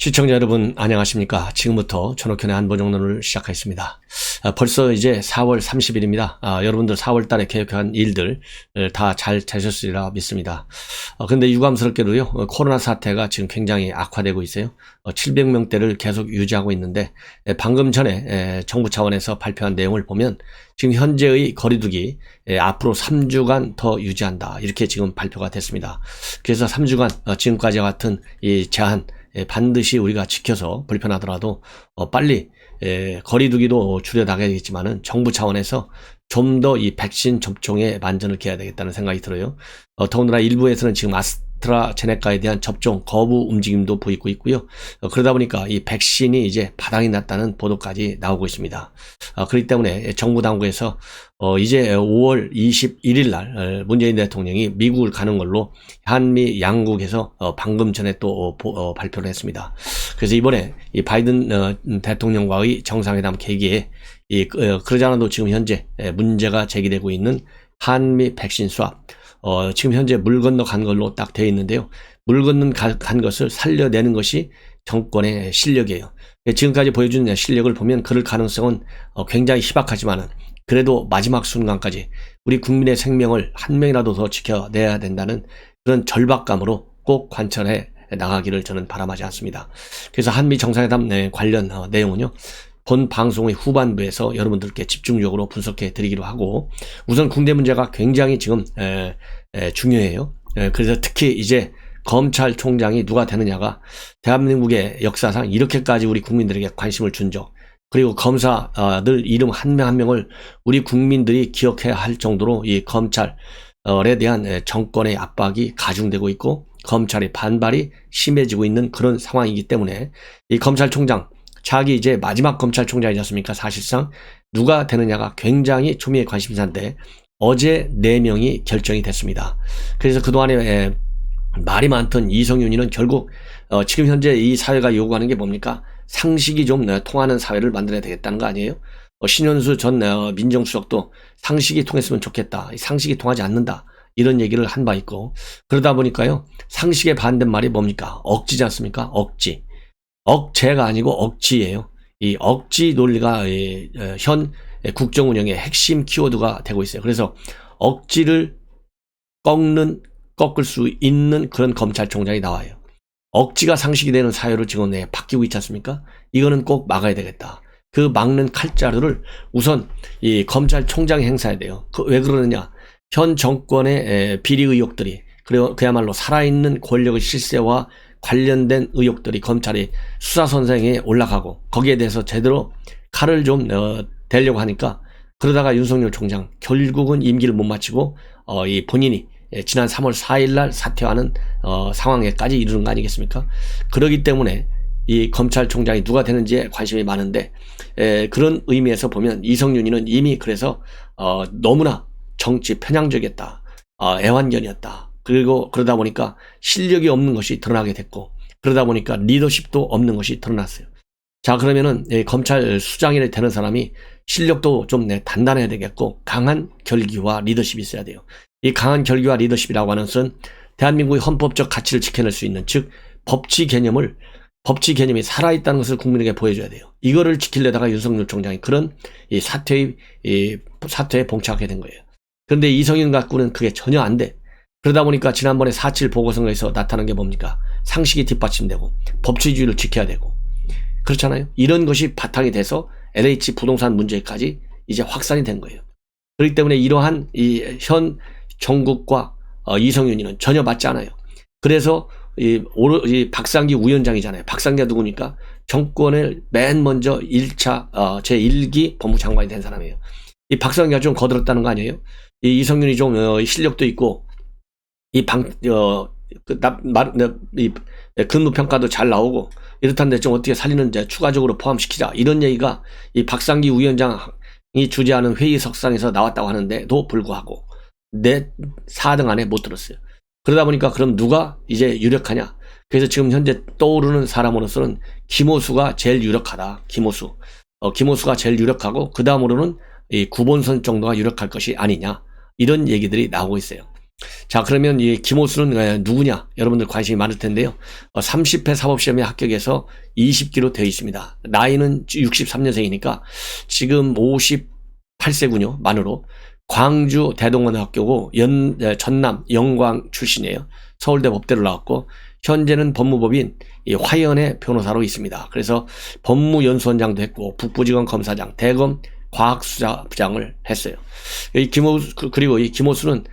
시청자 여러분 안녕하십니까. 지금부터 전옥현의 안보정론을 시작하겠습니다. 벌써 이제 4월 30일입니다. 여러분들 4월 달에 계획한 일들 다 잘 되셨으리라 믿습니다. 근데 유감스럽게도요, 코로나 사태가 지금 굉장히 악화되고 있어요. 700명대를 계속 유지하고 있는데, 방금 전에 정부 차원에서 발표한 내용을 보면 지금 현재의 거리두기 앞으로 3주간 더 유지한다, 이렇게 지금 발표가 됐습니다. 그래서 3주간 지금까지와 같은 이 제한 반드시 우리가 지켜서 불편하더라도 빨리 거리두기도 줄여나가야겠지만은 정부 차원에서 좀 더 이 백신 접종에 만전을 기해야 되겠다는 생각이 들어요. 더군다나 일부에서는 지금 아스트라제네카에 대한 접종 거부 움직임도 보이고 있고요. 그러다 보니까 이 백신이 이제 바닥이 났다는 보도까지 나오고 있습니다. 그렇기 때문에 정부 당국에서 이제 5월 21일 날 문재인 대통령이 미국을 가는 걸로 한미 양국에서 방금 전에 또 발표를 했습니다. 그래서 이번에 이 바이든 대통령과의 정상회담 계기에 그러지 않아도 지금 현재 문제가 제기되고 있는 한미 백신 수합, 지금 현재 물 건너 간 걸로 딱 되어 있는데요. 물 건너 간 것을 살려내는 것이 정권의 실력이에요. 지금까지 보여준 실력을 보면 그럴 가능성은 굉장히 희박하지만은 그래도 마지막 순간까지 우리 국민의 생명을 한 명이라도 더 지켜내야 된다는 그런 절박감으로 꼭 관철해 나가기를 저는 바람하지 않습니다. 그래서 한미 정상회담 관련 내용은요, 본 방송의 후반부에서 여러분들께 집중적으로 분석해 드리기로 하고, 우선 국내 문제가 굉장히 지금 중요해요. 그래서 특히 이제 검찰총장이 누가 되느냐가 대한민국의 역사상 이렇게까지 우리 국민들에게 관심을 준 적, 그리고 검사들 이름 한 명 한 명을 우리 국민들이 기억해야 할 정도로 이 검찰에 대한 정권의 압박이 가중되고 있고 검찰의 반발이 심해지고 있는 그런 상황이기 때문에 이 검찰총장, 자기 이제 마지막 검찰총장이지 않습니까? 사실상 누가 되느냐가 굉장히 초미의 관심사인데 어제 4명이 결정이 됐습니다. 그래서 그동안에 말이 많던 이성윤이는 결국 지금 현재 이 사회가 요구하는 게 뭡니까? 상식이 좀 통하는 사회를 만들어야 되겠다는 거 아니에요? 신현수 전 민정수석도 상식이 통했으면 좋겠다, 상식이 통하지 않는다, 이런 얘기를 한 바 있고, 그러다 보니까요, 상식의 반대말이 뭡니까? 억지지 않습니까? 억지. 억제가 아니고 억지예요. 이 억지 논리가 현 국정 운영의 핵심 키워드가 되고 있어요. 그래서 억지를 꺾을 수 있는 그런 검찰총장이 나와요. 억지가 상식이 되는 사회로 지금 바뀌고 있지 않습니까? 이거는 꼭 막아야 되겠다. 그 막는 칼자루를 우선 이 검찰총장이 행사해야 돼요. 왜 그러느냐? 현 정권의 비리 의혹들이, 그리고 그야말로 살아있는 권력의 실세와 관련된 의혹들이 검찰이 수사선상에 올라가고 거기에 대해서 제대로 칼을 좀 대려고 하니까, 그러다가 윤석열 총장 결국은 임기를 못 마치고 이 본인이 지난 3월 4일 날 사퇴하는 상황에까지 이르는 거 아니겠습니까? 그렇기 때문에 이 검찰총장이 누가 되는지에 관심이 많은데, 그런 의미에서 보면 이성윤이는 이미 그래서 너무나 정치 편향적이었다, 애완견이었다, 그리고 그러다 보니까 실력이 없는 것이 드러나게 됐고, 그러다 보니까 리더십도 없는 것이 드러났어요. 자, 그러면은 검찰 수장이 되는 사람이 실력도 좀 단단해야 되겠고 강한 결기와 리더십이 있어야 돼요. 이 강한 결기와 리더십이라고 하는 것은 대한민국의 헌법적 가치를 지켜낼 수 있는, 즉 법치 개념이 살아있다는 것을 국민에게 보여줘야 돼요. 이거를 지키려다가 윤석열 총장이 그런 이 사퇴에 봉착하게 된 거예요. 그런데 이성윤 갖고는 그게 전혀 안 돼. 그러다 보니까 지난번에 4.7 보궐선거에서 나타난 게 뭡니까? 상식이 뒷받침되고 법치주의를 지켜야 되고, 그렇잖아요. 이런 것이 바탕이 돼서 LH 부동산 문제까지 이제 확산이 된 거예요. 그렇기 때문에 이러한 이 현 정국과 이성윤이는 전혀 맞지 않아요. 그래서 이 박상기 위원장이잖아요. 박상기가 누구니까? 정권을 맨 먼저 1차 제1기 법무장관이 된 사람이에요. 이 박상기가 좀 거들었다는 거 아니에요? 이 이성윤이 좀 실력도 있고 근무평가도 잘 나오고 이렇다는데 좀 어떻게 살리는지 추가적으로 포함시키자, 이런 얘기가 이 박상기 위원장이 주재하는 회의석상에서 나왔다고 하는데도 불구하고 4등 안에 못 들었어요. 그러다 보니까 그럼 누가 이제 유력하냐? 그래서 지금 현재 떠오르는 사람으로서는 김호수가 제일 유력하다. 김호수가 제일 유력하고 그 다음으로는 이 구본선 정도가 유력할 것이 아니냐, 이런 얘기들이 나오고 있어요. 자, 그러면 이 김호수는 누구냐? 여러분들 관심이 많을 텐데요. 30회 사법시험에 합격해서 20기로 되어 있습니다. 나이는 63년생이니까 지금 58세군요. 만으로. 광주 대동고등학교고 전남 영광 출신이에요. 서울대 법대를 나왔고 현재는 법무법인 화연의 변호사로 있습니다. 그래서 법무연수원장도 했고 북부지검 검사장, 대검 과학수사부장을 했어요. 그리고 이 김호수는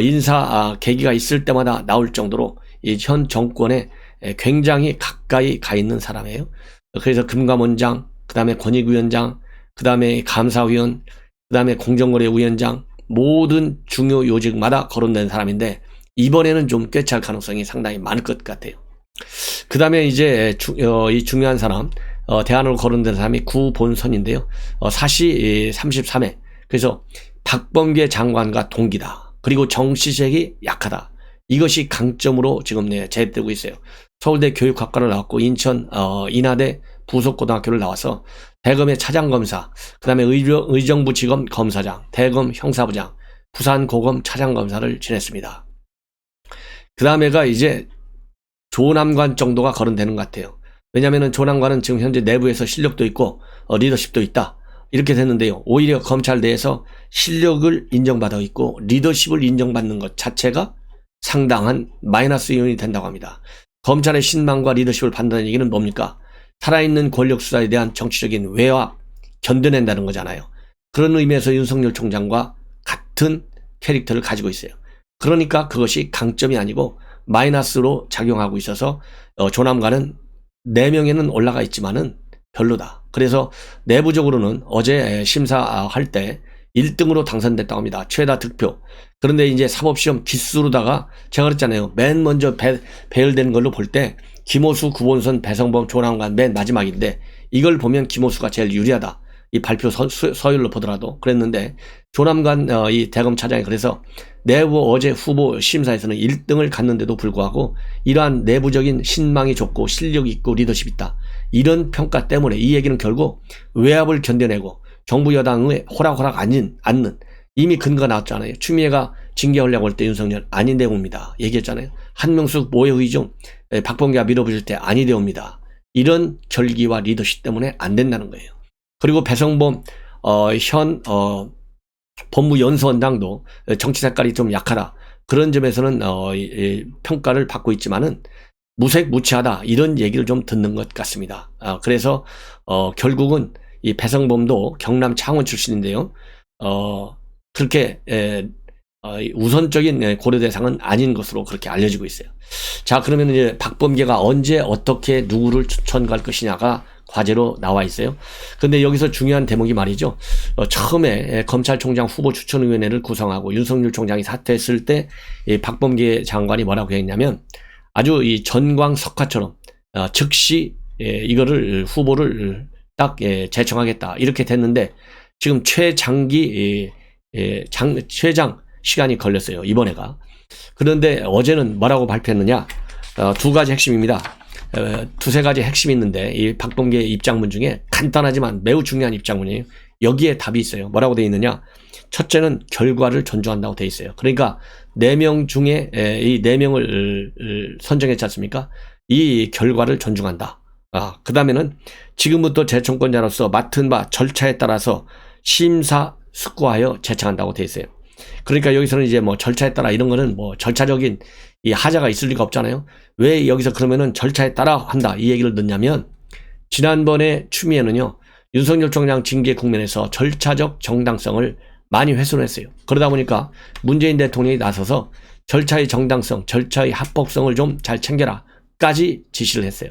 인사 계기가 있을 때마다 나올 정도로 이 현 정권에 굉장히 가까이 가 있는 사람이에요. 그래서 금감원장, 그 다음에 권익위원장, 그 다음에 감사위원, 그 다음에 공정거래위원장, 모든 중요 요직마다 거론된 사람인데 이번에는 좀 꿰찰 가능성이 상당히 많을 것 같아요. 그 다음에 이제 이 중요한 사람, 대안으로 거론된 사람이 구본선인데요. 사시 33회. 그래서 박범계 장관과 동기다. 그리고 정치색이 약하다. 이것이 강점으로 지금 제입되고 있어요. 서울대 교육학과를 나왔고 인천 인하대 부속고등학교를 나와서 대검의 차장검사, 그 다음에 의정부지검 검사장, 대검 형사부장, 부산고검 차장검사를 지냈습니다. 그 다음에가 이제 조남관 정도가 거론되는 것 같아요. 왜냐하면 조남관은 지금 현재 내부에서 실력도 있고 리더십도 있다. 이렇게 됐는데요. 오히려 검찰 내에서 실력을 인정받아 있고 리더십을 인정받는 것 자체가 상당한 마이너스 요인이 된다고 합니다. 검찰의 신망과 리더십을 받는다는 얘기는 뭡니까? 살아있는 권력 수사에 대한 정치적인 외화 견뎌낸다는 거잖아요. 그런 의미에서 윤석열 총장과 같은 캐릭터를 가지고 있어요. 그러니까 그것이 강점이 아니고 마이너스로 작용하고 있어서 조남관은 4명에는 올라가 있지만은 별로다. 그래서 내부적으로는 어제 심사할 때 1등으로 당선됐다고 합니다. 최다 득표. 그런데 이제 사법시험 기수로다가 제가 그랬잖아요. 맨 먼저 배열되는 걸로 볼 때 김호수, 구본선, 배성범, 조남관 맨 마지막인데 이걸 보면 김호수가 제일 유리하다. 이 발표 서열로 보더라도 그랬는데 조남관 이 대검 차장이 그래서 내부 어제 후보 심사에서는 1등을 갔는데도 불구하고 이러한 내부적인 신망이 좋고 실력이 있고 리더십이 있다. 이런 평가 때문에 이 얘기는 결국 외압을 견뎌내고 정부 여당의 호락호락 않는 이미 근거가 나왔잖아요. 추미애가 징계하려고 할 때 윤석열 아닌 대우입니다. 얘기했잖아요. 한명숙 모해 의중 박범계가 밀어붙일 때 아니 대우입니다. 이런 결기와 리더십 때문에 안 된다는 거예요. 그리고 배성범 현 법무연수원장도 정치 색깔이 좀 약하다. 그런 점에서는 평가를 받고 있지만은 무색무취하다 이런 얘기를 좀 듣는 것 같습니다. 그래서 결국은 이 배성범도 경남 창원 출신인데요. 그렇게 우선적인 고려 대상은 아닌 것으로 그렇게 알려지고 있어요. 자, 그러면 이제 박범계가 언제 어떻게 누구를 추천할 것이냐가 과제로 나와 있어요. 근데 여기서 중요한 대목이 말이죠. 처음에 검찰총장 후보 추천위원회를 구성하고 윤석열 총장이 사퇴했을 때 박범계 장관이 뭐라고 했냐면 아주 이 전광석화처럼 즉시 이거를 후보를 딱 제청하겠다 이렇게 됐는데 지금 최장 시간이 걸렸어요. 이번에가. 그런데 어제는 뭐라고 발표했느냐? 두 가지 핵심입니다. 두세 가지 핵심이 있는데 이 박범계의 입장문 중에 간단하지만 매우 중요한 입장문이에요. 여기에 답이 있어요. 뭐라고 되어 있느냐? 첫째는 결과를 존중한다고 되어 있어요. 그러니까 4명 중에 이 4명을 선정했지 않습니까? 이 결과를 존중한다. 그 다음에는 지금부터 재청권자로서 맡은 바 절차에 따라서 심사숙고하여 제청한다고 되어 있어요. 그러니까 여기서는 이제 뭐 절차에 따라 이런 거는 뭐 절차적인 이 하자가 있을 리가 없잖아요. 왜 여기서 그러면은 절차에 따라 한다 이 얘기를 넣냐면 지난번에 추미애는요 윤석열 총장 징계 국면에서 절차적 정당성을 많이 훼손했어요. 그러다 보니까 문재인 대통령이 나서서 절차의 정당성, 절차의 합법성을 좀 잘 챙겨라까지 지시를 했어요.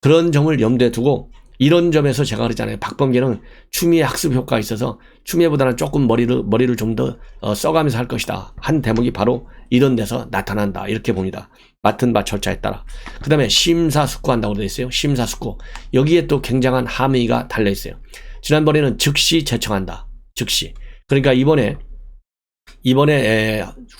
그런 점을 염두에 두고 이런 점에서 제가 그랬잖아요. 박범계는 추미애 학습 효과가 있어서 추미애보다는 조금 머리를 좀 더 써가면서 할 것이다. 한 대목이 바로 이런 데서 나타난다. 이렇게 봅니다. 맡은 바 절차에 따라. 그 다음에 심사숙고한다고 되어 있어요. 심사숙고. 여기에 또 굉장한 함의가 달려 있어요. 지난번에는 즉시 제청한다. 즉시. 그러니까 이번에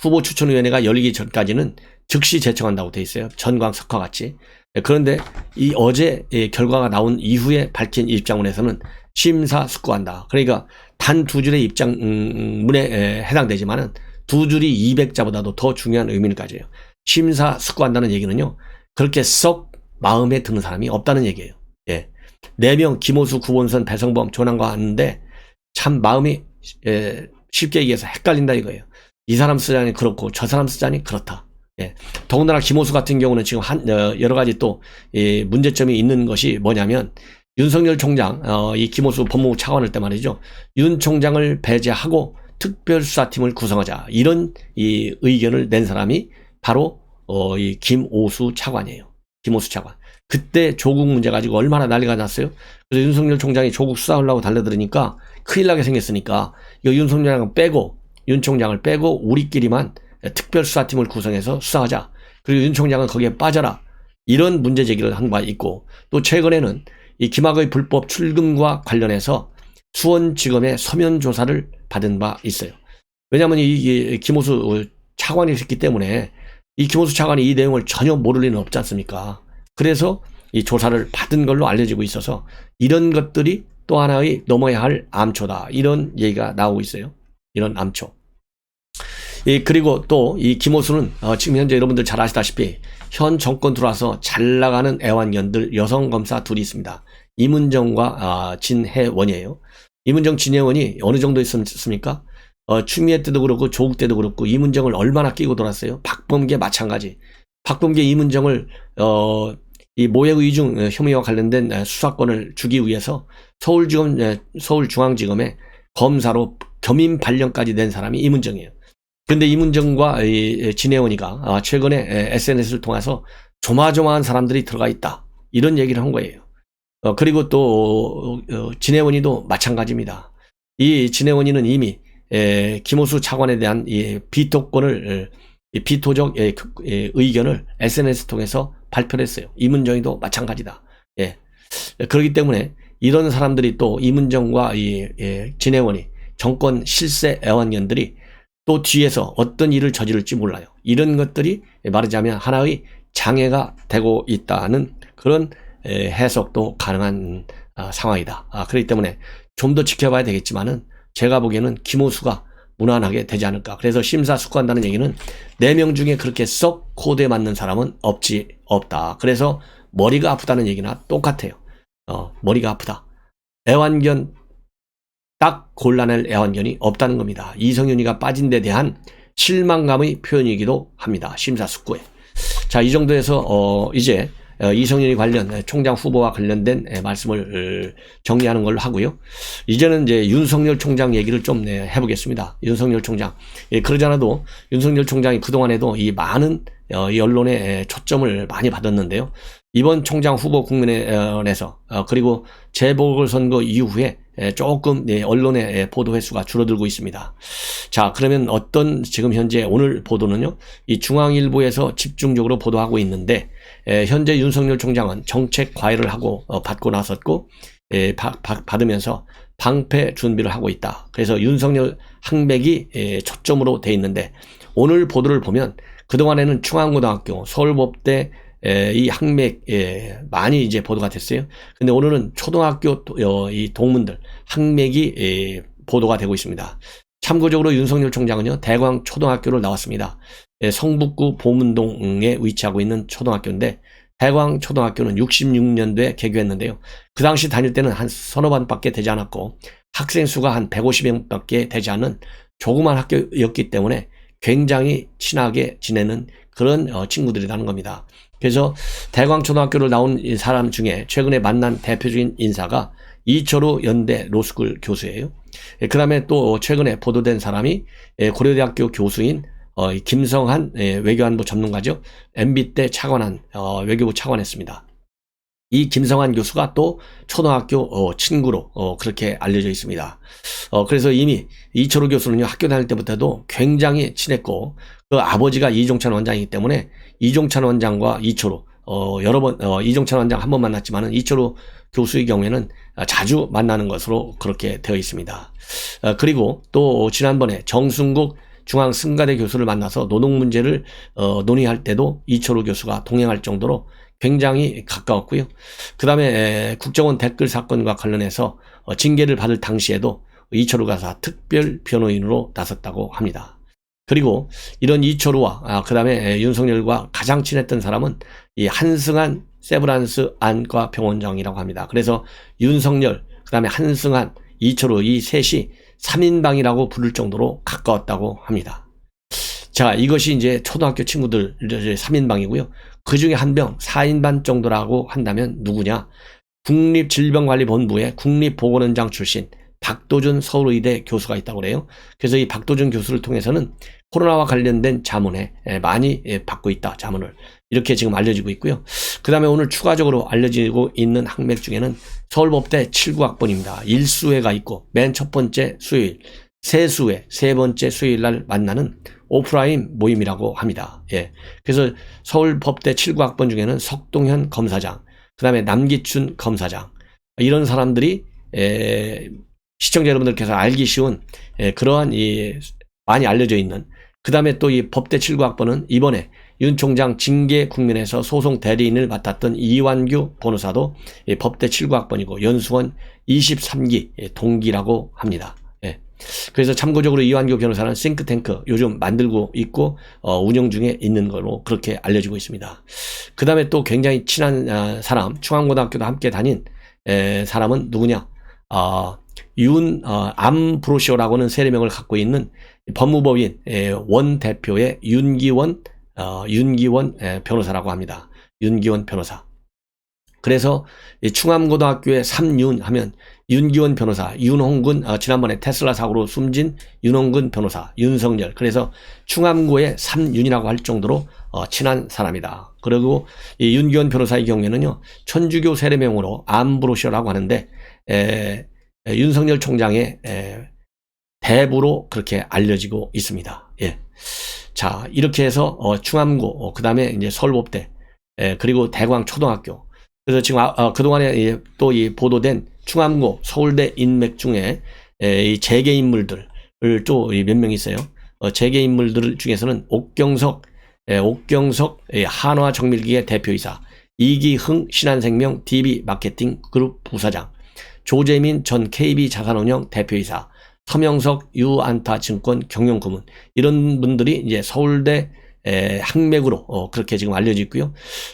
후보 추천위원회가 열리기 전까지는 즉시 제청한다고 되어 있어요. 전광석화 같이. 그런데 이 어제 결과가 나온 이후에 밝힌 입장문에서는 심사숙고한다. 그러니까 단 2줄의 입장문에 해당되지만은 두 줄이 200자보다도 더 중요한 의미를 가져요. 심사숙고한다는 얘기는요, 그렇게 썩 마음에 드는 사람이 없다는 얘기예요. 예. 4명 김호수, 구본선, 배성범, 조남과 하는데 참 마음이 쉽게 얘기해서 헷갈린다 이거예요. 이 사람 쓰자니 그렇고 저 사람 쓰자니 그렇다. 예. 더군다나 김호수 같은 경우는 지금 여러 가지 또 문제점이 있는 것이 뭐냐면, 윤석열 총장, 이 김호수 법무부 차관할 때 말이죠, 윤 총장을 배제하고 특별수사팀을 구성하자, 이런 이 의견을 낸 사람이 바로 이 김오수 차관이에요. 김오수 차관. 그때 조국 문제 가지고 얼마나 난리가 났어요. 그래서 윤석열 총장이 조국 수사하려고 달려들으니까 큰일 나게 생겼으니까 이거 윤석열을 빼고, 윤 총장을 빼고 우리끼리만 특별수사팀을 구성해서 수사하자. 그리고 윤 총장은 거기에 빠져라. 이런 문제 제기를 한 바 있고, 또 최근에는 이 김학의 불법 출금과 관련해서 수원지검의 서면 조사를 받은 바 있어요. 왜냐하면 이 김호수 차관이었기 때문에 이 김호수 차관이 이 내용을 전혀 모를 리는 없지 않습니까? 그래서 이 조사를 받은 걸로 알려지고 있어서 이런 것들이 또 하나의 넘어야 할 암초다, 이런 얘기가 나오고 있어요. 이런 암초. 그리고 또 이 김호수는 지금 현재 여러분들 잘 아시다시피 현 정권 들어와서 잘 나가는 애완견들 여성 검사 둘이 있습니다. 이문정과 진혜원이에요. 이문정, 진혜원이 어느 정도 있습니까? 추미애 때도 그렇고 조국 때도 그렇고 이문정을 얼마나 끼고 돌았어요. 박범계 마찬가지. 박범계, 이문정을 이 모욕 위증 혐의와 관련된 수사권을 주기 위해서 서울중앙지검에 검사로 겸임 발령까지 낸 사람이 이문정이에요. 근데 이문정과 진혜원이가 최근에 SNS를 통해서 조마조마한 사람들이 들어가 있다, 이런 얘기를 한 거예요. 그리고 또 진혜원이도 마찬가지입니다. 이 진혜원이는 이미 김호수 차관에 대한 이 비토권을, 비토적 의견을 SNS 통해서 발표를 했어요. 이문정이도 마찬가지다. 예. 그렇기 때문에 이런 사람들이, 또 이문정과 진혜원이, 정권 실세 애완견들이 또 뒤에서 어떤 일을 저지를지 몰라요. 이런 것들이 말하자면 하나의 장애가 되고 있다는 그런 해석도 가능한 상황이다. 그렇기 때문에 좀 더 지켜봐야 되겠지만은, 제가 보기에는 김호수가 무난하게 되지 않을까. 그래서 심사숙고한다는 얘기는 4명 중에 그렇게 썩 코드에 맞는 사람은 없다. 그래서 머리가 아프다는 얘기나 똑같아요. 머리가 아프다. 애완견, 딱 골라낼 애완견이 없다는 겁니다. 이성윤이가 빠진 데 대한 실망감의 표현이기도 합니다. 심사숙고에. 자, 이 정도에서 이제 이성윤이 관련 총장 후보와 관련된 말씀을 정리하는 걸로 하고요. 이제는 이제 윤석열 총장 얘기를 좀 해보겠습니다. 윤석열 총장. 그러지 않아도 윤석열 총장이 그동안에도 이 많은 이 언론의 초점을 많이 받았는데요. 이번 총장 후보 국면에서 그리고 재보궐선거 이후에 조금 언론의 보도 횟수가 줄어들고 있습니다. 자, 그러면 지금 현재 오늘 보도는요, 이 중앙일보에서 집중적으로 보도하고 있는데, 현재 윤석열 총장은 정책 과외를 하고 받고 나섰고, 받으면서 방패 준비를 하고 있다. 그래서 윤석열 항백이 초점으로 돼 있는데, 오늘 보도를 보면 그동안에는 충안고등학교, 서울법대 이 항맥 많이 이제 보도가 됐어요. 근데 오늘은 초등학교 이 동문들 항맥이 보도가 되고 있습니다. 참고적으로 윤석열 총장은요, 대광 초등학교를 나왔습니다. 성북구 보문동에 위치하고 있는 초등학교인데, 대광 초등학교는 66년도에 개교했는데요. 그 당시 다닐 때는 한 서너 반밖에 되지 않았고, 학생 수가 한 150명밖에 되지 않는 조그만 학교였기 때문에 굉장히 친하게 지내는 그런 친구들이라는 겁니다. 그래서 대광초등학교를 나온 사람 중에 최근에 만난 대표적인 인사가 이철우 연대 로스쿨 교수예요. 그 다음에 또 최근에 보도된 사람이 고려대학교 교수인 김성한 외교안보 전문가죠. MB 때 차관한 외교부 차관했습니다. 이 김성한 교수가 또 초등학교 친구로 그렇게 알려져 있습니다. 그래서 이미 이철우 교수는요, 학교 다닐 때부터도 굉장히 친했고, 그 아버지가 이종찬 원장이기 때문에 이종찬 원장과 이철우 여러 번 이종찬 원장 한 번 만났지만은 이철우 교수의 경우에는 자주 만나는 것으로 그렇게 되어 있습니다. 그리고 또 지난번에 정순국 중앙승가대 교수를 만나서 노동 문제를 논의할 때도 이철우 교수가 동행할 정도로 굉장히 가까웠고요. 그 다음에 국정원 댓글 사건과 관련해서 징계를 받을 당시에도 이철우 가사 특별 변호인으로 나섰다고 합니다. 그리고 이런 이철우와 그 다음에 윤석열과 가장 친했던 사람은 이 한승한 세브란스 안과 병원장이라고 합니다. 그래서 윤석열, 그 다음에 한승한, 이철우 이 셋이 3인방이라고 부를 정도로 가까웠다고 합니다. 자, 이것이 이제 초등학교 친구들 3인방이고요. 그 중에 한 명 4인방 정도라고 한다면 누구냐? 국립질병관리본부의 국립보건원장 출신 박도준 서울의대 교수가 있다고 그래요. 그래서 이 박도준 교수를 통해서는 코로나와 관련된 자문에 많이 받고 있다. 자문을. 이렇게 지금 알려지고 있고요. 그 다음에 오늘 추가적으로 알려지고 있는 학맥 중에는 서울법대 79학번입니다. 일수회가 있고 맨 첫 번째 수요일, 세수회, 세 번째 수요일 날 만나는 오프라인 모임이라고 합니다. 예. 그래서 서울법대 79학번 중에는 석동현 검사장, 그 다음에 남기춘 검사장, 이런 사람들이 시청자 여러분들께서 알기 쉬운 그러한 많이 알려져 있는, 그 다음에 또 이 법대 79학번은 이번에 윤 총장 징계 국면에서 소송 대리인을 맡았던 이완규 변호사도 법대 79학번이고 연수원 23기 동기라고 합니다. 예. 그래서 참고적으로 이완규 변호사는 싱크탱크 요즘 만들고 있고 운영 중에 있는 걸로 그렇게 알려지고 있습니다. 그 다음에 또 굉장히 친한 사람, 충암고등학교도 함께 다닌 사람은 누구냐? 암브로시오라고는 세례명을 갖고 있는 법무법인 원 대표의 윤기원 변호사라고 합니다. 윤기원 변호사. 그래서 충암고등학교의 3윤 하면 윤기원 변호사, 윤홍근, 지난번에 테슬라 사고로 숨진 윤홍근 변호사, 윤석열. 그래서 충암고의 3윤이라고 할 정도로 친한 사람이다. 그리고 이 윤기원 변호사의 경우에는요, 천주교 세례명으로 암브로시오라고 하는데 윤석열 총장의 대부로 그렇게 알려지고 있습니다. 예. 자, 이렇게 해서 충암고, 그 다음에 이제 서울법대, 그리고 대광초등학교. 그래서 지금 그동안에 또 이 보도된 충암고, 서울대 인맥 중에 이 재계 인물들을 또 몇 명 있어요. 재계 인물들 중에서는 옥경석 한화정밀기의 대표이사, 이기흥 신한생명 DB 마케팅 그룹 부사장, 조재민 전 KB자산운용 대표이사, 서명석 유안타증권 경영고문, 이런 분들이 이제 서울대 학맥으로 그렇게 지금 알려져 있고요.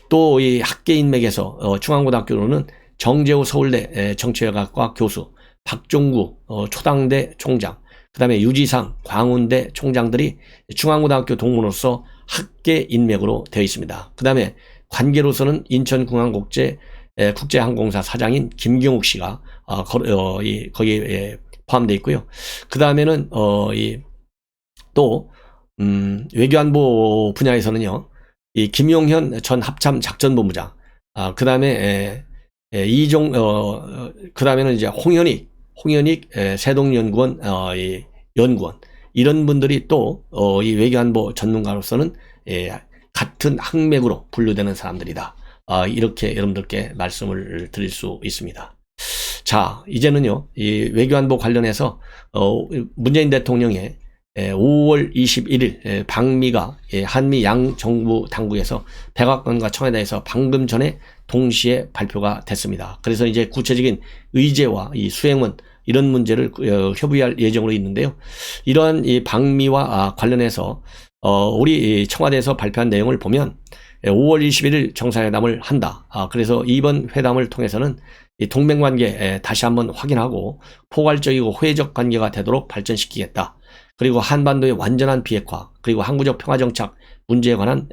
또 이 학계 인맥에서 충암고등학교로는 정재호 서울대 정치외과과 교수, 박종구 초당대 총장, 그 다음에 유지상 광운대 총장들이 충암고등학교 동문으로서 학계 인맥으로 되어 있습니다. 그 다음에 관계로서는 인천공항국제항공사 사장인 김경욱 씨가 거기에 포함되어 있고요. 그 다음에는 또 외교안보 분야에서는요, 이 김용현 전 합참작전본부장, 그 다음에 그 다음에는 이제 홍현익 세동연구원 연구원, 이런 분들이 또 이 외교안보 전문가로서는 같은 학맥으로 분류되는 사람들이다. 이렇게 여러분들께 말씀을 드릴 수 있습니다. 자, 이제는요, 이 외교안보 관련해서 문재인 대통령의 5월 21일 방미가 한미 양정부 당국에서 백악관과 청와대에서 방금 전에 동시에 발표가 됐습니다. 그래서 이제 구체적인 의제와 이 수행원, 이런 문제를 협의할 예정으로 있는데요. 이러한 이 방미와 관련해서 우리 청와대에서 발표한 내용을 보면 5월 21일 정상회담을 한다. 그래서 이번 회담을 통해서는 이 동맹관계 다시 한번 확인하고 포괄적이고 호혜적 관계가 되도록 발전시키겠다. 그리고 한반도의 완전한 비핵화, 그리고 항구적 평화정착 문제에 관한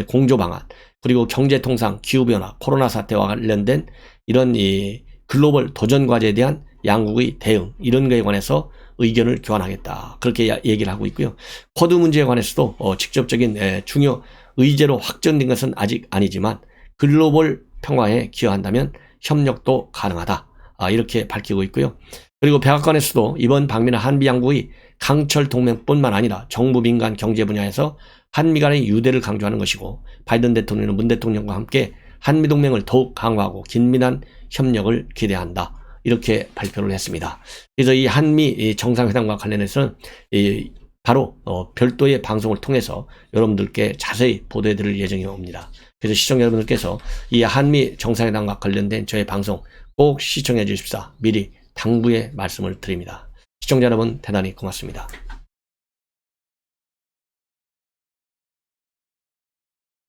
공조방안, 그리고 경제통상, 기후변화, 코로나 사태와 관련된 이런 이 글로벌 도전과제에 대한 양국의 대응, 이런 거에 관해서 의견을 교환하겠다. 그렇게 얘기를 하고 있고요. 코드 문제에 관해서도 직접적인 중요 의제로 확정된 것은 아직 아니지만 글로벌 평화에 기여한다면 협력도 가능하다. 이렇게 밝히고 있고요. 그리고 백악관에서도 이번 방미는 한미 양국의 강철 동맹뿐만 아니라 정부 민간 경제 분야에서 한미 간의 유대를 강조하는 것이고, 바이든 대통령은 문 대통령과 함께 한미 동맹을 더욱 강화하고 긴밀한 협력을 기대한다. 이렇게 발표를 했습니다. 그래서 이 한미 정상회담과 관련해서는 바로 별도의 방송을 통해서 여러분들께 자세히 보도해 드릴 예정입니다. 그래서 시청자 여러분들께서 이 한미 정상회담과 관련된 저의 방송 꼭 시청해 주십사 미리 당부의 말씀을 드립니다. 시청자 여러분 대단히 고맙습니다.